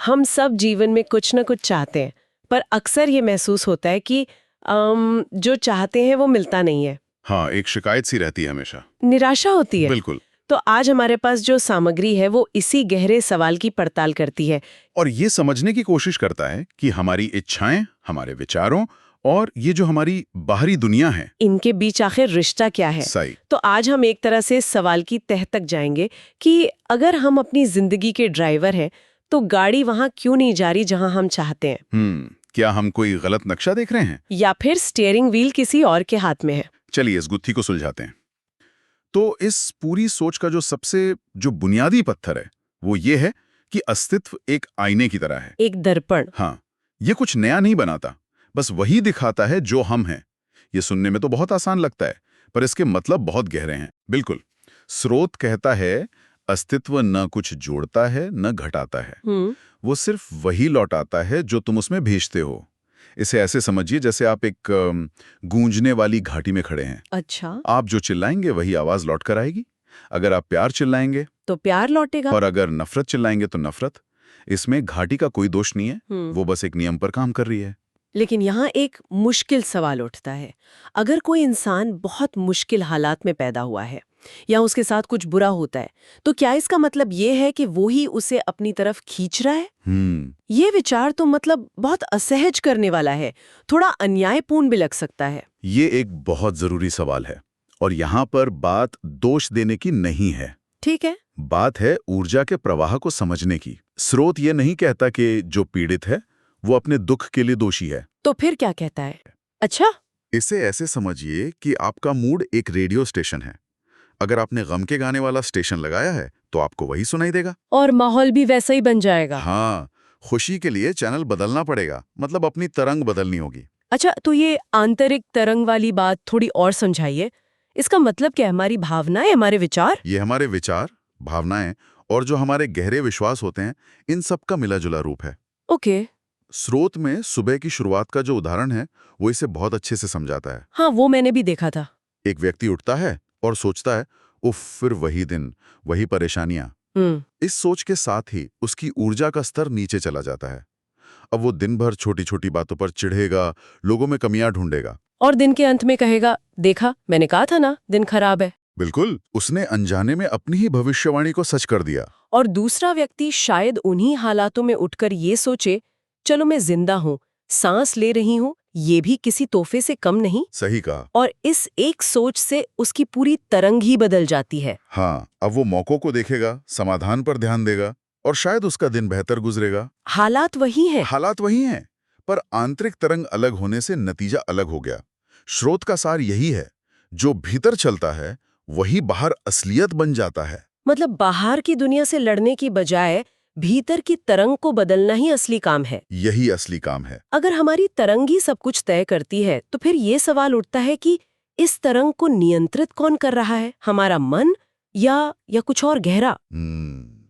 हम सब जीवन में कुछ न कुछ चाहते हैं, पर अक्सर ये महसूस होता है कि जो चाहते हैं वो मिलता नहीं है। हाँ, एक शिकायत सी रहती है हमेशा। निराशा होती है। बिल्कुल। तो आज हमारे पास जो सामग्री है वो इसी गहरे सवाल की पड़ताल करती है। और ये समझने की कोशिश करता है कि हमारी इच्छाएं, हमारे विचारों और ये जो हमारी बाहरी दुनिया है, इनके बीच आखिर रिश्ता क्या है। सही। तो आज हम एक तरह से सवाल की तह तक जाएंगे कि अगर हम अपनी जिंदगी के ड्राइवर हैं तो गाड़ी वहां क्यों नहीं जा रही जहां हम चाहते हैं। क्या हम कोई गलत नक्शा देख रहे हैं, या फिर स्टीयरिंग व्हील किसी और के हाथ में है। चलिए इस गुत्थी को सुलझाते हैं। तो इस पूरी सोच का जो बुनियादी पत्थर है वो ये है कि अस्तित्व एक आईने की तरह है। एक दर्पण। हाँ, ये कुछ नया नहीं बनाता, बस वही दिखाता है जो हम हैं। ये सुनने में तो बहुत आसान लगता है, पर इसके मतलब बहुत गहरे हैं। बिल्कुल। स्रोत कहता है अस्तित्व न कुछ जोड़ता है न घटाता है, वो सिर्फ वही लौटाता है जो तुम उसमें भेजते हो। इसे ऐसे समझिए जैसे आप एक गूंजने वाली घाटी में खड़े हैं। अच्छा। आप जो चिल्लाएंगे वही आवाज लौट कर आएगी। अगर आप प्यार चिल्लाएंगे तो प्यार लौटेगा। और अगर नफरत चिल्लाएंगे तो नफरत। इसमें घाटी का कोई दोष नहीं है, वो बस एक नियम पर काम कर रही है। लेकिन यहाँ एक मुश्किल सवाल उठता है। अगर कोई इंसान बहुत मुश्किल हालात में पैदा हुआ है या उसके साथ कुछ बुरा होता है, तो क्या इसका मतलब ये है कि वो ही उसे अपनी तरफ खींच रहा है? ये विचार तो मतलब बहुत असहज करने वाला है, थोड़ा अन्यायपूर्ण भी लग सकता है। ये एक बहुत जरूरी सवाल है और यहाँ पर बात दोष देने की नहीं है। ठीक है। बात है ऊर्जा के प्रवाह को समझने की। स्रोत ये नहीं कहता कि जो पीड़ित है वो अपने दुख के लिए दोषी है। तो फिर क्या कहता है? अच्छा। इसे ऐसे समझिए कि आपका मूड एक रेडियो स्टेशन है। अगर आपने गम के गाने वाला स्टेशन लगाया है तो आपको वही सुनाई देगा और माहौल भी वैसा ही बन जाएगा। हाँ, खुशी के लिए चैनल बदलना पड़ेगा, मतलब अपनी तरंग बदलनी होगी। अच्छा, तो ये आंतरिक तरंग वाली बात थोड़ी और समझाइए। इसका मतलब क्या है? हमारी भावनाएं, हमारे विचार? ये हमारे विचार, भावनाएं और जो हमारे गहरे विश्वास होते हैं, इन सब का मिला जुला रूप है। ओके। स्रोत में सुबह की शुरुआत का जो उदाहरण है वो इसे बहुत अच्छे से समझाता है। हाँ, वो मैंने भी देखा था। एक व्यक्ति उठता है और सोचता है, उफ, फिर वही दिन, वही परेशानियां। इस सोच के साथ ही उसकी ऊर्जा का स्तर नीचे चला जाता है। अब वो दिन भर छोटी छोटी बातों पर चिढ़ेगा, लोगों में कमियां ढूंढेगा और दिन के अंत में कहेगा, देखा मैंने कहा था ना, दिन खराब है। बिल्कुल, उसने अनजाने में अपनी ही भविष्यवाणी को सच कर दिया। और दूसरा व्यक्ति शायद उन्हीं हालातों में उठकर ये सोचे, चलो मैं जिंदा हूँ, सांस ले रही हूँ, ये भी किसी तोहफे से कम नहीं। सही कहा। और इस एक सोच से उसकी पूरी तरंग ही बदल जाती है। हाँ, अब वो मौकों को देखेगा, समाधान पर ध्यान देगा और शायद उसका दिन बेहतर गुजरेगा। हालात वही हैं। हालात वही हैं, पर आंतरिक तरंग अलग होने से नतीजा अलग हो गया। स्रोत का सार यही है, जो भीतर चलता है वही बाहर असलियत बन जाता है। मतलब बाहर की दुनिया से लड़ने की बजाय भीतर की तरंग को बदलना ही असली काम है। यही असली काम है। अगर हमारी तरंग ही सब कुछ तय करती है, तो फिर ये सवाल उठता है कि इस तरंग को नियंत्रित कौन कर रहा है, हमारा मन या कुछ और गहरा?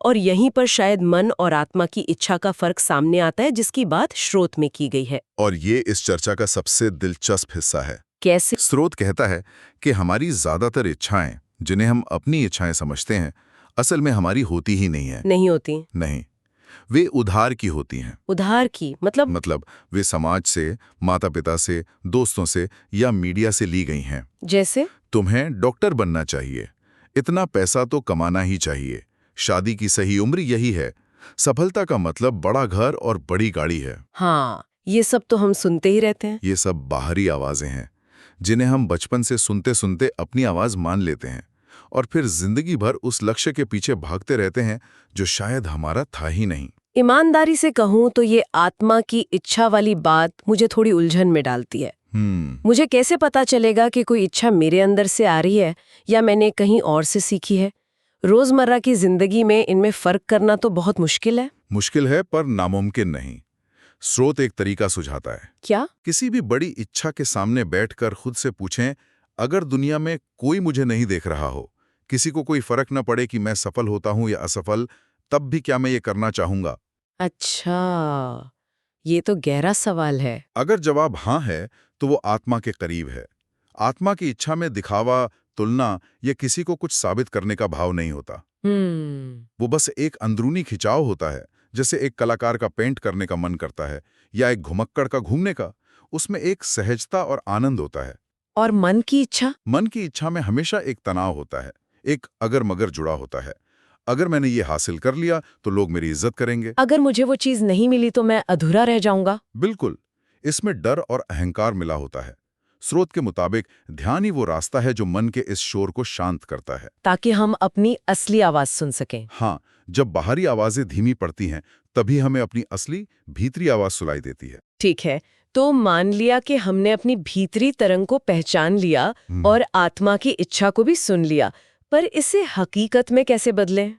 और यहीं पर शायद मन और आत्मा की इच्छा का फर्क सामने आता है, जिसकी बात स्रोत में की गई है। और ये इस चर्चा का सबसे दिलचस्प हिस्सा है। कैसे? स्रोत कहता है कि हमारी ज्यादातर इच्छाएं, जिन्हें हम अपनी इच्छाएं समझते हैं, असल में हमारी होती ही नहीं है। नहीं होती। नहीं, वे उधार की होती हैं। उधार की मतलब वे समाज से, माता पिता से, दोस्तों से या मीडिया से ली गई हैं। जैसे? तुम्हें डॉक्टर बनना चाहिए, इतना पैसा तो कमाना ही चाहिए, शादी की सही उम्र यही है, सफलता का मतलब बड़ा घर और बड़ी गाड़ी है। हाँ, ये सब तो हम सुनते ही रहते हैं। ये सब बाहरी आवाजें हैं जिन्हें हम बचपन से सुनते सुनते अपनी आवाज मान लेते हैं और फिर जिंदगी भर उस लक्ष्य के पीछे भागते रहते हैं जो शायद हमारा था ही नहीं। ईमानदारी से कहूँ तो ये आत्मा की इच्छा वाली बात मुझे थोड़ी उलझन में डालती है। मुझे कैसे पता चलेगा कि कोई इच्छा मेरे अंदर से आ रही है या मैंने कहीं और से सीखी है? रोजमर्रा की जिंदगी में इनमें फर्क करना तो बहुत मुश्किल है। मुश्किल है, पर नामुमकिन नहीं। स्रोत एक तरीका सुझाता है। क्या? किसी भी बड़ी इच्छा के सामने बैठकर खुद से पूछें, अगर दुनिया में कोई मुझे नहीं देख रहा हो, किसी को कोई फर्क न पड़े कि मैं सफल होता हूं या असफल, तब भी क्या मैं ये करना चाहूंगा? अच्छा, ये तो गहरा सवाल है। अगर जवाब हाँ है तो वो आत्मा के करीब है। आत्मा की इच्छा में दिखावा, तुलना या किसी को कुछ साबित करने का भाव नहीं होता। वो बस एक अंदरूनी खिंचाव होता है, जैसे एक कलाकार का पेंट करने का मन करता है या एक घुमक्कड़ का घूमने का, उसमें एक सहजता और आनंद होता है। और मन की इच्छा? मन की इच्छा में हमेशा एक तनाव होता है, एक अगर मगर जुड़ा होता है। अगर मैंने ये हासिल कर लिया तो लोग मेरी इज्जत करेंगे। अगर मुझे वो चीज नहीं मिली तो मैं अधूरा रह जाऊंगा। बिल्कुल, इसमें डर और अहंकार मिला होता है। स्रोत के मुताबिक ध्यान ही वो रास्ता है जो मन के इस शोर को शांत करता है, ताकि हम अपनी असली आवाज सुन सकें। हाँ, जब बाहरी आवाजें धीमी पड़ती हैं तभी हमें अपनी असली भीतरी आवाज सुनाई देती है। ठीक है, तो मान लिया कि हमने अपनी भीतरी तरंग को पहचान लिया और आत्मा की इच्छा को भी सुन लिया, पर इसे हकीकत में कैसे बदलें?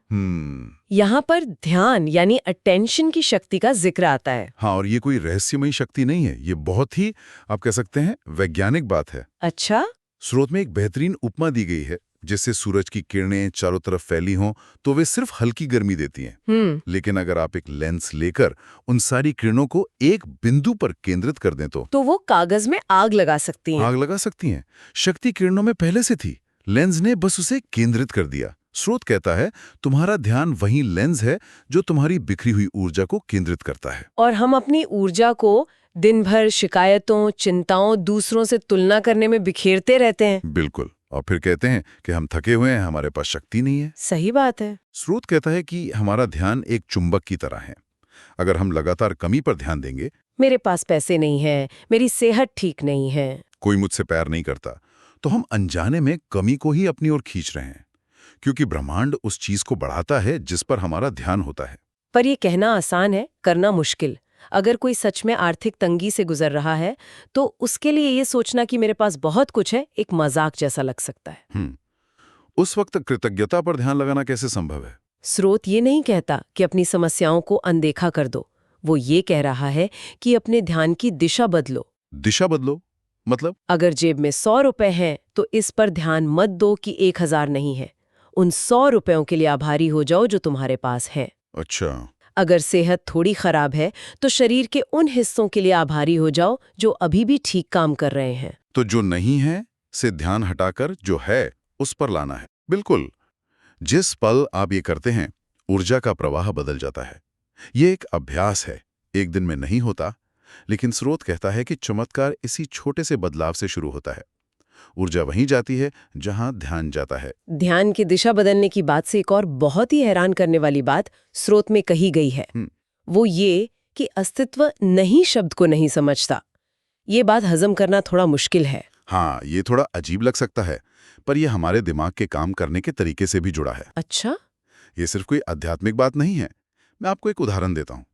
यहाँ पर ध्यान यानी अटेंशन की शक्ति का जिक्र आता है। हाँ, और ये कोई रहस्यमयी शक्ति नहीं है, ये बहुत ही, आप कह सकते हैं, वैज्ञानिक बात है। अच्छा? स्रोत में एक बेहतरीन उपमा दी गई है, जिससे सूरज की किरणें चारों तरफ फैली हों तो वे सिर्फ हल्की गर्मी देती हैं। लेकिन अगर आप एक लेंस लेकर उन सारी किरणों को एक बिंदु पर केंद्रित कर दें तो वो कागज में आग लगा सकती हैं। आग लगा सकती हैं। शक्ति किरणों में पहले से थी, लेंस ने बस उसे केंद्रित कर दिया। स्रोत कहता है तुम्हारा ध्यान वही लेंस है जो तुम्हारी बिखरी हुई ऊर्जा को केंद्रित करता है। और हम अपनी ऊर्जा को दिन भर शिकायतों, चिंताओं, दूसरों से तुलना करने में बिखेरते रहते हैं। बिल्कुल, और फिर कहते हैं कि हम थके हुए हैं, हमारे पास शक्ति नहीं है। सही बात है। स्रोत कहता है कि हमारा ध्यान एक चुंबक की तरह है। अगर हम लगातार कमी पर ध्यान देंगे, मेरे पास पैसे नहीं है, मेरी सेहत ठीक नहीं है, कोई मुझसे प्यार नहीं करता, तो हम अनजाने में कमी को ही अपनी ओर खींच रहे हैं, क्योंकि ब्रह्मांड उस चीज को बढ़ाता है जिस पर हमारा ध्यान होता है। पर यह कहना आसान है, करना मुश्किल। अगर कोई सच में आर्थिक तंगी से गुजर रहा है तो उसके लिए ये सोचना कि मेरे पास बहुत कुछ है एक मजाक जैसा लग सकता है। उस वक्त कृतज्ञता पर ध्यान लगाना कैसे संभव है? स्रोत ये नहीं कहता कि अपनी समस्याओं को अनदेखा कर दो, वो ये कह रहा है कि अपने ध्यान की दिशा बदलो। दिशा बदलो मतलब? अगर जेब में 100 रुपए हैं तो इस पर ध्यान मत दो कि 1000 नहीं है। उन 100 रुपयों के लिए आभारी हो जाओ जो तुम्हारे पास है। अच्छा। अगर सेहत थोड़ी खराब है तो शरीर के उन हिस्सों के लिए आभारी हो जाओ जो अभी भी ठीक काम कर रहे हैं। तो जो नहीं है से ध्यान हटाकर जो है उस पर लाना है। बिल्कुल, जिस पल आप ये करते हैं ऊर्जा का प्रवाह बदल जाता है। ये एक अभ्यास है, एक दिन में नहीं होता, लेकिन स्रोत कहता है कि चमत्कार इसी छोटे से बदलाव से शुरू होता है। ऊर्जा वहीं जाती है जहां ध्यान जाता है। ध्यान की दिशा बदलने की बात से एक और बहुत ही हैरान करने वाली बात स्रोत में कही गई है। वो ये कि अस्तित्व नहीं शब्द को नहीं समझता। ये बात हजम करना थोड़ा मुश्किल है। हाँ, ये थोड़ा अजीब लग सकता है, पर यह हमारे दिमाग के काम करने के तरीके से भी जुड़ा है। अच्छा? ये सिर्फ कोई आध्यात्मिक बात नहीं है। मैं आपको एक उदाहरण देता हूँ।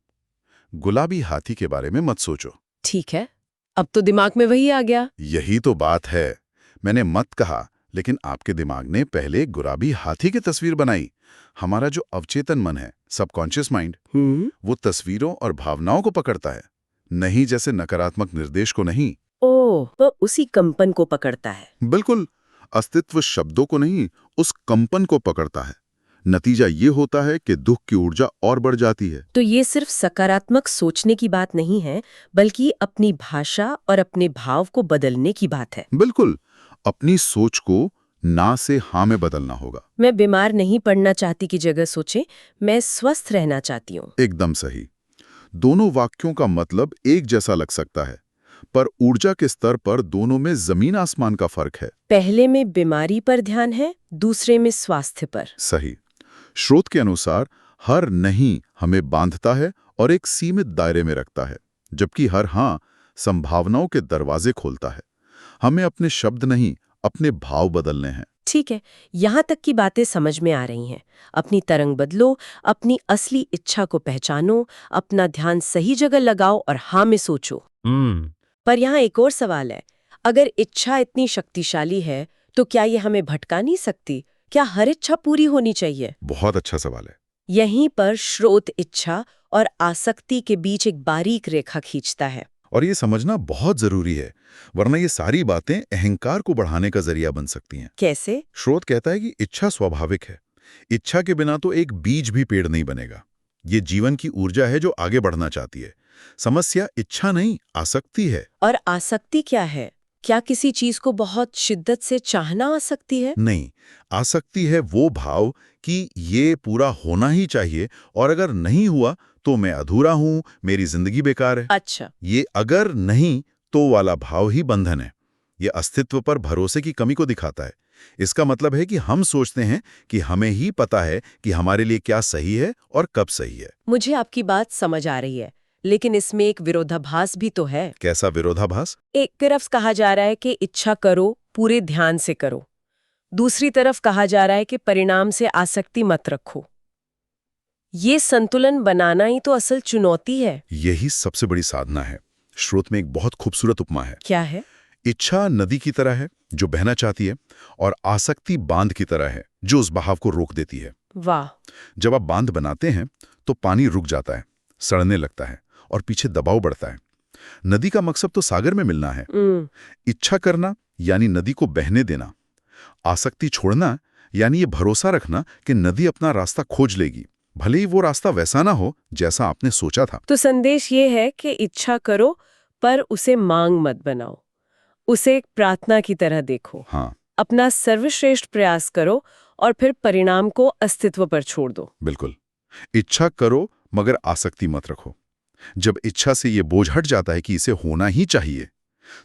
गुलाबी हाथी के बारे में मत सोचो। ठीक है, अब तो दिमाग में वही आ गया। यही तो बात है। मैंने मत कहा, लेकिन आपके दिमाग ने पहले गुलाबी हाथी की तस्वीर बनाई। हमारा जो अवचेतन मन है, सबकॉन्शियस माइंड, वो तस्वीरों और भावनाओं को पकड़ता है, नहीं जैसे नकारात्मक निर्देश को नहीं। ओह, वो उसी कंपन को पकड़ता है। बिल्कुल, अस्तित्व शब्दों को नहीं, उस कंपन को पकड़ता है। नतीजा ये होता है कि दुख की ऊर्जा और बढ़ जाती है। तो ये सिर्फ सकारात्मक सोचने की बात नहीं है, बल्कि अपनी भाषा और अपने भाव को बदलने की बात है। बिल्कुल, अपनी सोच को ना से हाँ में बदलना होगा। मैं बीमार नहीं पड़ना चाहती की जगह सोचे मैं स्वस्थ रहना चाहती हूँ। एकदम सही। दोनों वाक्यों का मतलब एक जैसा लग सकता है, पर ऊर्जा के स्तर पर दोनों में जमीन आसमान का फर्क है। पहले में बीमारी पर ध्यान है, दूसरे में स्वास्थ्य पर। सही। स्रोत के अनुसार हर नहीं हमें बांधता है और एक सीमित दायरे में रखता है, जबकि हर हाँ संभावनाओं के दरवाजे खोलता है। हमें अपने शब्द नहीं, अपने भाव बदलने हैं। ठीक है, यहाँ तक की बातें समझ में आ रही हैं। अपनी तरंग बदलो, अपनी असली इच्छा को पहचानो, अपना ध्यान सही जगह लगाओ और हाँ में सोचो। पर यहाँ एक और सवाल है, अगर इच्छा इतनी शक्तिशाली है तो क्या ये हमें भटका नहीं सकती? क्या हर इच्छा पूरी होनी चाहिए? बहुत अच्छा सवाल है। यहीं पर स्रोत इच्छा और आसक्ति के बीच एक बारीक रेखा खींचता है। और ये समझना बहुत जरूरी है, वरना ये सारी बातें अहंकार को बढ़ाने का जरिया बन सकती हैं। कैसे? स्रोत कहता है कि इच्छा स्वाभाविक है। इच्छा के बिना तो एक बीज भी पेड़ नहीं बनेगा। ये जीवन की ऊर्जा है जो आगे बढ़ना चाहती है। समस्या इच्छा नहीं, आसक्ति है। और आसक्ति क्या है? क्या किसी चीज को बहुत शिद्दत से चाहना आसक्ति है? नहीं, आसक्ति है वो भाव कि ये पूरा होना ही चाहिए और अगर नहीं हुआ तो मैं अधूरा हूं, मेरी जिंदगी बेकार है। अच्छा। ये अगर नहीं तो वाला भाव ही बंधन है। ये अस्तित्व पर भरोसे की कमी को दिखाता है। इसका मतलब है कि हम सोचते हैं कि हमें ही पता है कि हमारे लिए क्या सही है और कब सही है। मुझे आपकी बात समझ आ रही है, लेकिन इसमें एक विरोधाभास भी तो है। कैसा विरोधाभास? एक तरफ कहा जा रहा है कि इच्छा करो, पूरे ध्यान से करो। दूसरी तरफ कहा जा रहा है कि परिणाम से आसक्ति मत रखो। ये संतुलन बनाना ही तो असल चुनौती है। यही सबसे बड़ी साधना है। श्रोत में एक बहुत खूबसूरत उपमा है। क्या है? इच्छा नदी की तरह है जो बहना चाहती है, और आसक्ति बांध की तरह है जो उस बहाव को रोक देती है। वाह। जब आप बांध बनाते हैं तो पानी रुक जाता है, सड़ने लगता है और पीछे दबाव बढ़ता है। नदी का मकसद तो सागर में मिलना है। इच्छा करना यानी नदी को बहने देना, आसक्ति छोड़ना यानी ये भरोसा रखना कि नदी अपना रास्ता खोज लेगी, भले ही वो रास्ता वैसा ना हो जैसा आपने सोचा था। तो संदेश ये है कि इच्छा करो पर उसे मांग मत बनाओ, उसे एक प्रार्थना की तरह देखो। हाँ, अपना सर्वश्रेष्ठ प्रयास करो और फिर परिणाम को अस्तित्व पर छोड़ दो। बिल्कुल। इच्छा करो मगर आसक्ति मत रखो। जब इच्छा से ये बोझ हट जाता है कि इसे होना ही चाहिए,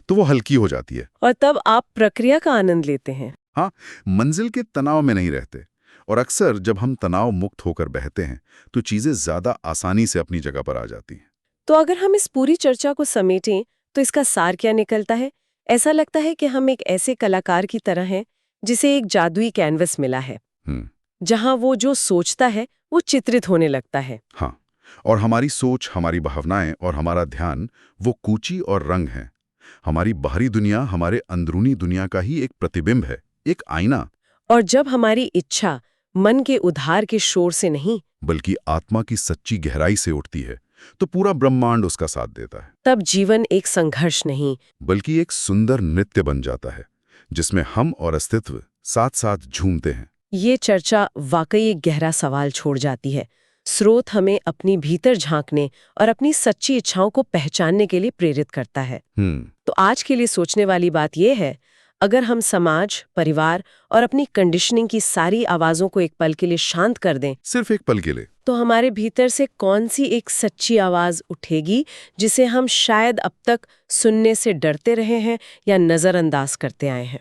तो वो हल्की हो जाती है। और तब आप प्रक्रिया का आनंद लेते हैं। हाँ, मंजिल के तनाव में नहीं रहते। और अक्सर जब हम तनाव मुक्त होकर बहते हैं तो चीजें ज्यादा आसानी से अपनी जगह पर आ जाती हैं। तो अगर हम इस पूरी चर्चा को समेटें तो इसका सार क्या निकलता है? ऐसा लगता है कि हम एक ऐसे कलाकार की तरह हैं जिसे एक जादुई कैनवस मिला है, जहां वो जो सोचता है वो चित्रित होने लगता है। हाँ, और हमारी सोच, हमारी भावनाएं और हमारा ध्यान वो कूची और रंग हैं। हमारी बाहरी दुनिया हमारे अंदरूनी दुनिया का ही एक प्रतिबिंब है, एक आईना। और जब हमारी इच्छा मन के उधार के शोर से नहीं बल्कि आत्मा की सच्ची गहराई से उठती है, तो पूरा ब्रह्मांड उसका साथ देता है। तब जीवन एक संघर्ष नहीं बल्कि एक सुंदर नृत्य बन जाता है, जिसमें हम और अस्तित्व साथ साथ झूमते हैं। ये चर्चा वाकई एक गहरा सवाल छोड़ जाती है। स्रोत हमें अपनी भीतर झांकने और अपनी सच्ची इच्छाओं को पहचानने के लिए प्रेरित करता है। तो आज के लिए सोचने वाली बात यह है, अगर हम समाज, परिवार और अपनी कंडीशनिंग की सारी आवाज़ों को एक पल के लिए शांत कर दें, सिर्फ एक पल के लिए, तो हमारे भीतर से कौन सी एक सच्ची आवाज़ उठेगी जिसे हम शायद अब तक सुनने से डरते रहे हैं या नज़रअंदाज करते आए हैं।